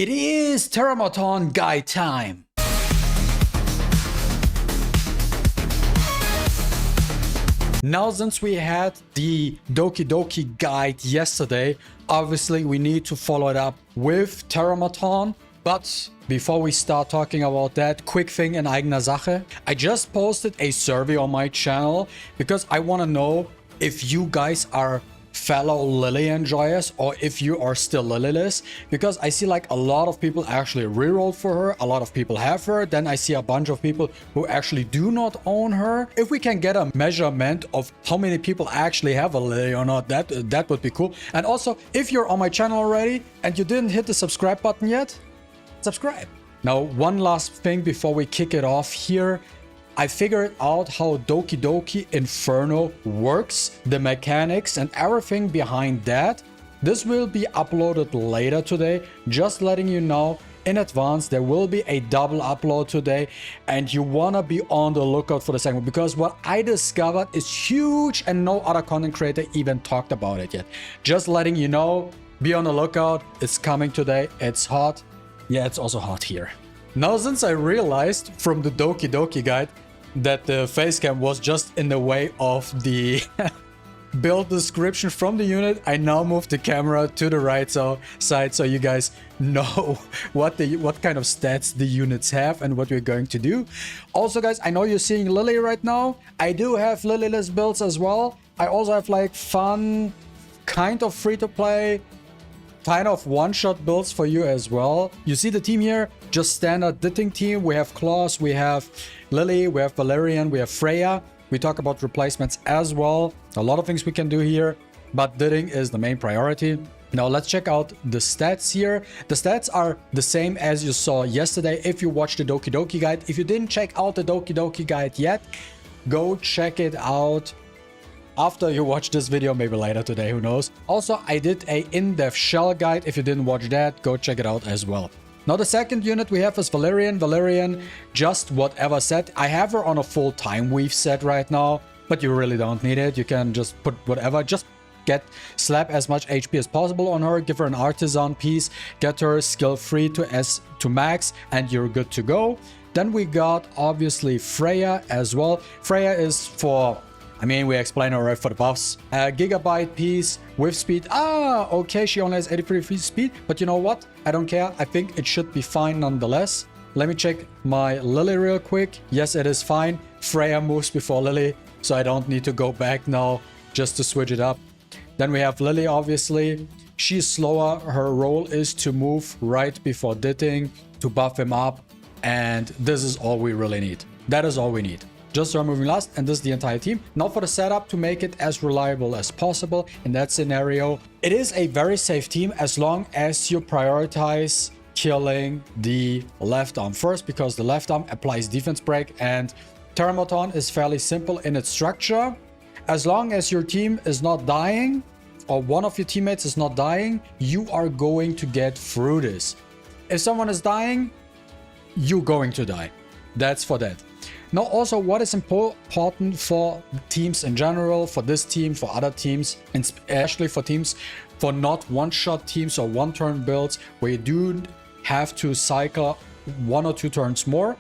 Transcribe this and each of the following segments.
It is Terrormaton guide time. Now, since we had the Dokidoki guide yesterday, obviously we need to follow it up with Terrormaton. But before we start talking about that, quick thing in eigener Sache. I just posted a survey on my channel because I want to know if you guys are fellow Lily enjoyers or if you are still Lilyless, because I see like a lot of people actually rerolled for her, a lot of people have her, then I see a bunch of people who actually do not own her. If we can get a measurement of how many people actually have a Lily or not, that would be cool. And also, if you're on my channel already and you didn't hit the subscribe button yet, subscribe. Now, one last thing before we kick it off here. I figured out how Dokidoki Inferno works, the mechanics and everything behind that. This will be uploaded later today, just letting you know in advance there will be a double upload today and you want to be on the lookout for the segment, because what I discovered is huge and no other content creator even talked about it yet. Just letting you know, be on the lookout, it's coming today, it's hot. Yeah, it's also hot here. Now, since I realized from the Dokidoki guide that the facecam was just in the way of the build description from the unit, I now moved the camera to the right side so you guys know what kind of stats the units have and what we're going to do. Also, guys, I know you're seeing Lily right now. I do have Lilyless builds as well. I also have like fun, kind of free-to-play, kind of one-shot builds for you as well. You see the team here, just standard Ditting team. We have Claws, we have Lily, we have Valerian, we have Freya. We talk about replacements as well. A lot of things we can do here, but Ditting is the main priority. Now let's check out the stats here. The stats are the same as you saw yesterday if you watched the Dokidoki guide. If you didn't check out the Dokidoki guide yet, go check it out after you watch this video, maybe later today, who knows. Also, I did a in-depth shell guide. If you didn't watch that, go check it out as well. Now, the second unit we have is Valerian. Valerian, just whatever set. I have her on a full time weave set right now, but you really don't need it. You can just put whatever, just slap as much HP as possible on her, give her an artisan piece, get her skill free to max, and you're good to go. Then we got obviously Freya as well. Freya is for, I mean, we explained already for the buffs. Gigabyte piece with speed. Okay, she only has 83 free speed, but you know what? I don't care. I think it should be fine nonetheless. Let me check my Lily real quick. Yes, it is fine. Freya moves before Lily, so I don't need to go back now just to switch it up. Then we have Lily, obviously. She's slower. Her role is to move right before Ditting, to buff him up, and this is all we really need. That is all we need. Just start moving last, and this is the entire team. Now for the setup, to make it as reliable as possible in that scenario. It is a very safe team as long as you prioritize killing the left arm first, because the left arm applies defense break, and Terrormaton is fairly simple in its structure. As long as your team is not dying, or one of your teammates is not dying, you are going to get through this. If someone is dying, you're going to die. That's for that. Now, also, what is important for teams in general, for this team, for other teams, and especially for teams, for not one-shot teams or one-turn builds, where you do have to cycle 1 or 2 turns more,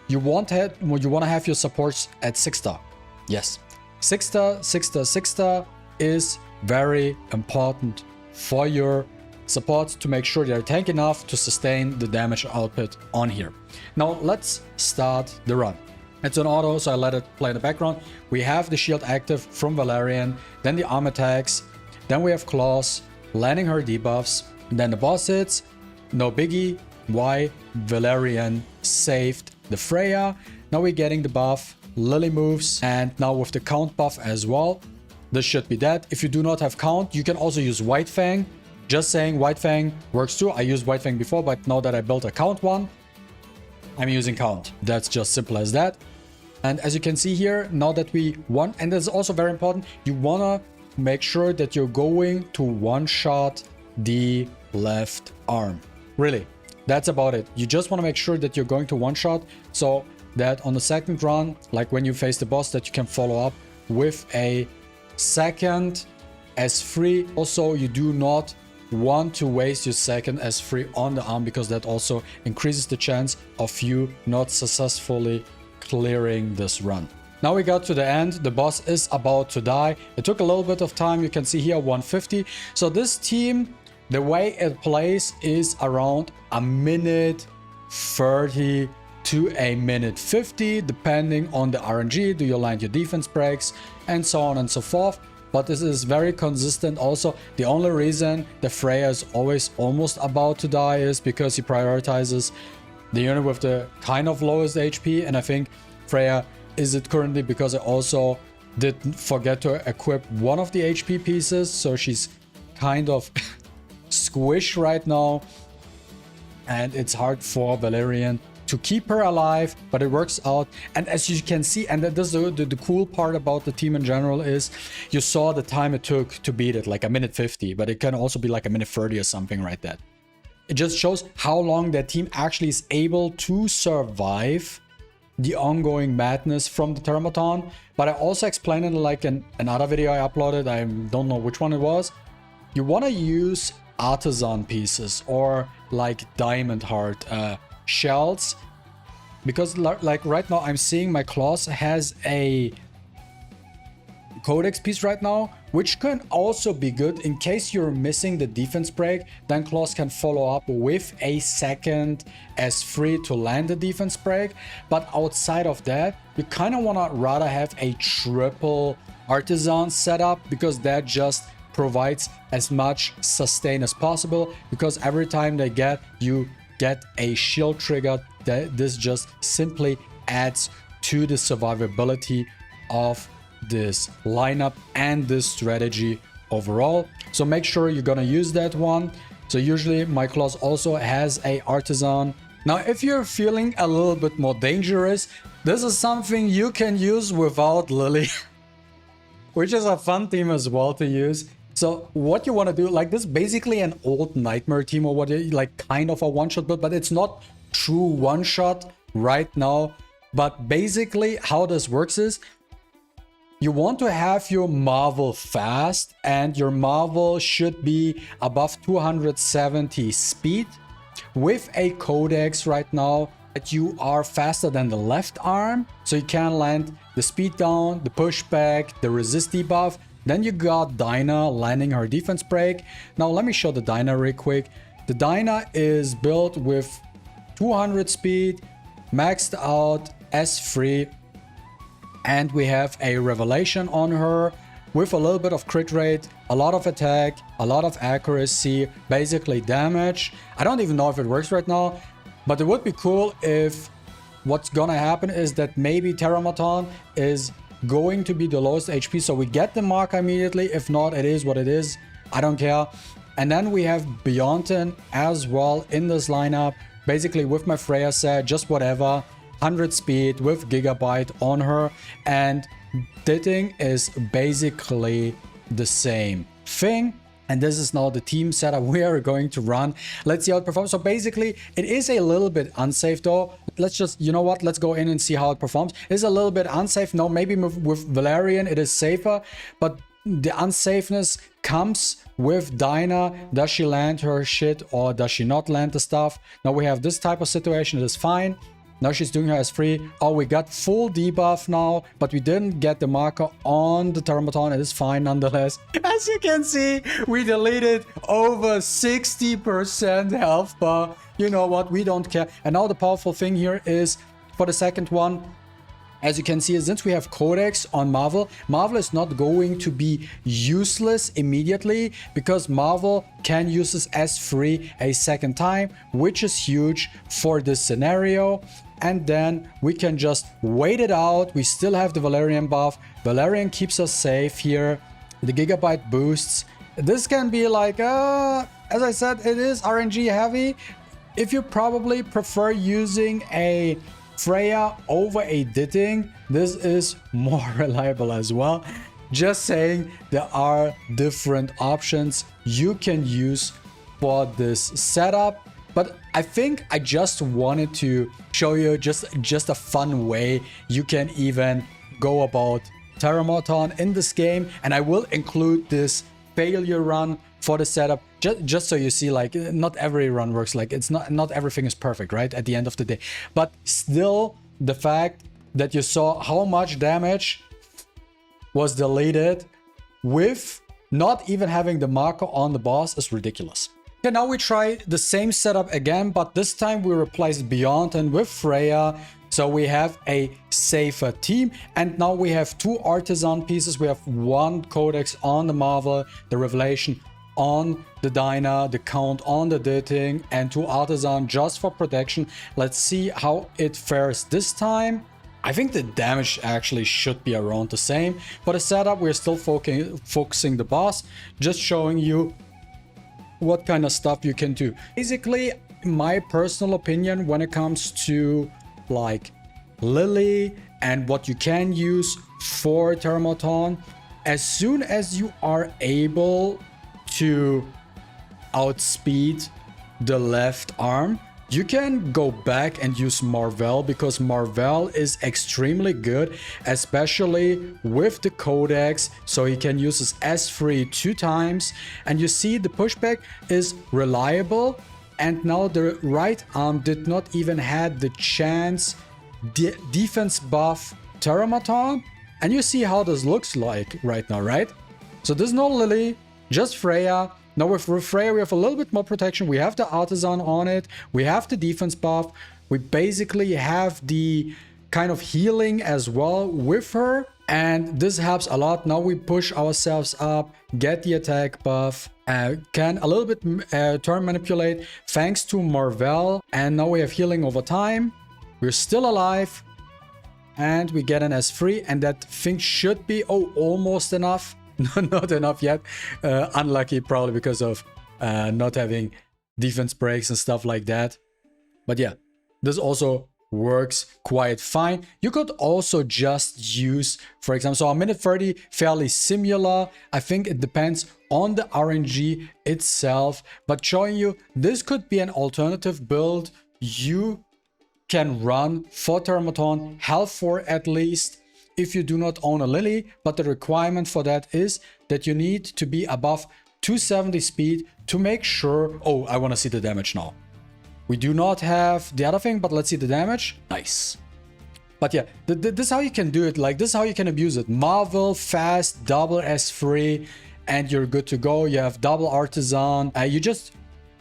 you want to have your supports at 6-star. Yes, 6-star, 6-star, 6-star is very important for your supports to make sure they're tank enough to sustain the damage output on here. Now, let's start the run. It's an auto, so I let it play in the background. We have the shield active from Valerian, then the arm attacks, then we have Claws, landing her debuffs, then the boss hits. No biggie. Why? Valerian saved the Freya. Now we're getting the buff, Lily moves, and now with the count buff as well. This should be that. If you do not have count, you can also use White Fang. Just saying, White Fang works too. I used White Fang before, but now that I built a count one, I'm using count. That's just simple as that. And as you can see here, now that we want, and this is also very important, you want to make sure that you're going to one-shot the left arm. Really, that's about it. You just want to make sure that you're going to one-shot, so that on the second run, like when you face the boss, that you can follow up with a second as free. Also, you do not want to waste your second S3 on the arm, because that also increases the chance of you not successfully clearing this run. Now we got to the end. The boss is about to die. It took a little bit of time. You can see here 150. So this team, the way it plays is around a minute 30 to a minute 50, depending on the RNG. Do you land your defense breaks and so on and so forth. But this is very consistent. Also, the only reason the Freya is always almost about to die is because he prioritizes the unit with the kind of lowest HP. And I think Freya is it currently because I also didn't forget to equip one of the HP pieces. So she's kind of squished right now. And it's hard for Valerian to keep her alive, but it works out. And as you can see, and this is the cool part about the team in general, is you saw the time it took to beat it, like a minute 50, but it can also be like a minute 30 or something like that. It just shows how long that team actually is able to survive the ongoing madness from the Terrormaton. But I also explained it like in another video I uploaded, I don't know which one it was. You want to use artisan pieces or like diamond heart shells, because like right now I'm seeing my claws has a codex piece right now, which can also be good in case you're missing the defense break. Then claws can follow up with a second S3 to land the defense break. But outside of that, you kind of want to rather have a triple artisan setup, because that just provides as much sustain as possible, because every time they get a shield trigger, this just simply adds to the survivability of this lineup and this strategy overall. So make sure you're gonna use that one. So usually my class also has a artisan. Now if you're feeling a little bit more dangerous, this is something you can use without Lily which is a fun team as well to use. So what you want to do, like, this is basically an old Nightmare team, or what, like kind of a one-shot build, but it's not true one-shot right now. But basically how this works is you want to have your Marvel fast, and your Marvel should be above 270 speed with a codex right now that you are faster than the left arm, so you can land the speed down, the pushback, the resist debuff. Then you got Dinah landing her defense break. Now let me show the Dinah real quick. The Dinah is built with 200 speed, maxed out S3, and we have a revelation on her with a little bit of crit rate, a lot of attack, a lot of accuracy, basically damage. I don't even know if it works right now, but it would be cool if what's gonna happen is that maybe Terrormaton is going to be the lowest HP, so we get the mark immediately. If not, it is what it is. I don't care. And then we have Beyonton as well in this lineup, basically with my Freya set, just whatever, 100 speed with Gigabyte on her, and Ditting is basically the same thing. And this is now the team setup we are going to run. Let's see how it performs. So basically, it is a little bit unsafe though. Let's just, you know what, let's go in and see how it performs. It's a little bit unsafe. No, maybe with Valerian it is safer, but the unsafeness comes with Dinah. Does she land her shit or does she not land the stuff? Now we have this type of situation. It is fine. Now she's doing her as free. Oh, we got full debuff now, but we didn't get the marker on the Terrormaton. It is fine nonetheless. As you can see, we deleted over 60% health bar. You know what? We don't care. And now the powerful thing here is for the second one. As you can see, since we have Codex on Marvel, Marvel is not going to be useless immediately, because Marvel can use this S3 a second time, which is huge for this scenario. And then we can just wait it out. We still have the Valerian buff. Valerian keeps us safe here. The Gigabyte boosts. This can be like, as I said, it is RNG heavy. If you probably prefer using a Freya over a Ditting, this is more reliable as well. Just saying, there are different options you can use for this setup. But I think I just wanted to show you just a fun way you can even go about Terrormaton in this game. And I will include this failure run for the setup. Just so you see, like, not every run works. Like, it's not everything is perfect, right? At the end of the day. But still, the fact that you saw how much damage was deleted with not even having the marker on the boss is ridiculous. Okay, now we try the same setup again, but this time we replaced Beyond and with Freya. So we have a safer team, and now we have 2 artisan pieces. We have 1 codex on the Marvel, the Revelation on the Dyna, the Count on the Ditting, and 2 artisan just for protection. Let's see how it fares this time. I think the damage actually should be around the same. For the setup, we're still focusing the boss, just showing you what kind of stuff you can do. Basically, my personal opinion when it comes to like Lily and what you can use for Terrormaton, as soon as you are able to outspeed the left arm, you can go back and use Marvel, because Marvel is extremely good, especially with the codex. So he can use his S3 2 times, and you see the pushback is reliable. And now the right arm did not even had the chance defense buff Terrormaton, and you see how this looks like right now, right? So there's no Lily, just Freya. Now with Freya, we have a little bit more protection. We have the artisan on it. We have the defense buff. We basically have the kind of healing as well with her. And this helps a lot. Now we push ourselves up, get the attack buff, can a little bit turn manipulate thanks to Marvel. And now we have healing over time. We're still alive. And we get an S3. And that thing should be, oh, almost enough. Not enough yet. Unlucky probably because of not having defense breaks and stuff like that. But yeah, this also works quite fine. You could also just use, for example, so a minute 30, fairly similar. I think it depends on the RNG itself, but showing you this could be an alternative build you can run for Terrormaton, health 4 at least, if you do not own a Lily. But the requirement for that is that you need to be above 270 speed to make sure. Oh, I want to see the damage now. We do not have the other thing, but let's see the damage. Nice. But yeah, this is how you can do it. Like, this is how you can abuse it. Marvel, fast, double S3, and you're good to go. You have double artisan. You're just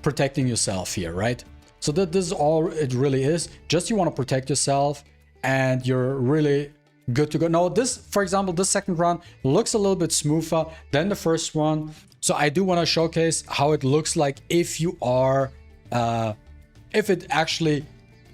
protecting yourself here, right? So this is all it really is. Just you want to protect yourself, and you're really good to go. Now this, for example, this second run looks a little bit smoother than the first one. So I do want to showcase how it looks like if you are, if it actually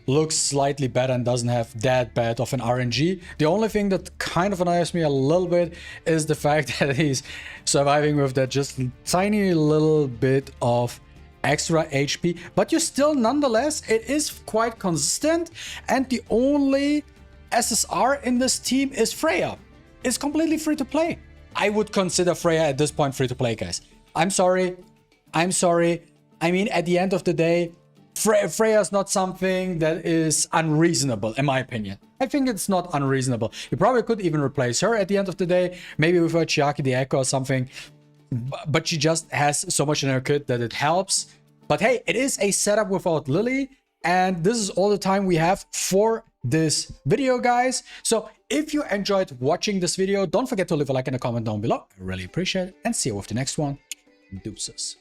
looks slightly better and doesn't have that bad of an RNG. The only thing that kind of annoys me a little bit is the fact that he's surviving with that just tiny little bit of extra HP, but you still, nonetheless, it is quite consistent. And the only SSR in this team is Freya. It's completely free to play. I would consider Freya at this point free to play, guys. I'm sorry. I'm sorry. I mean, at the end of the day, Freya is not something that is unreasonable, in my opinion. I think it's not unreasonable. You probably could even replace her at the end of the day, maybe with a Chiaki the Echo or something. But she just has so much in her kit that it helps. But hey, it is a setup without Lily. And this is all the time we have for this video, guys. So if you enjoyed watching this video, don't forget to leave a like and a comment down below. I really appreciate it. And see you with the next one. Deuces.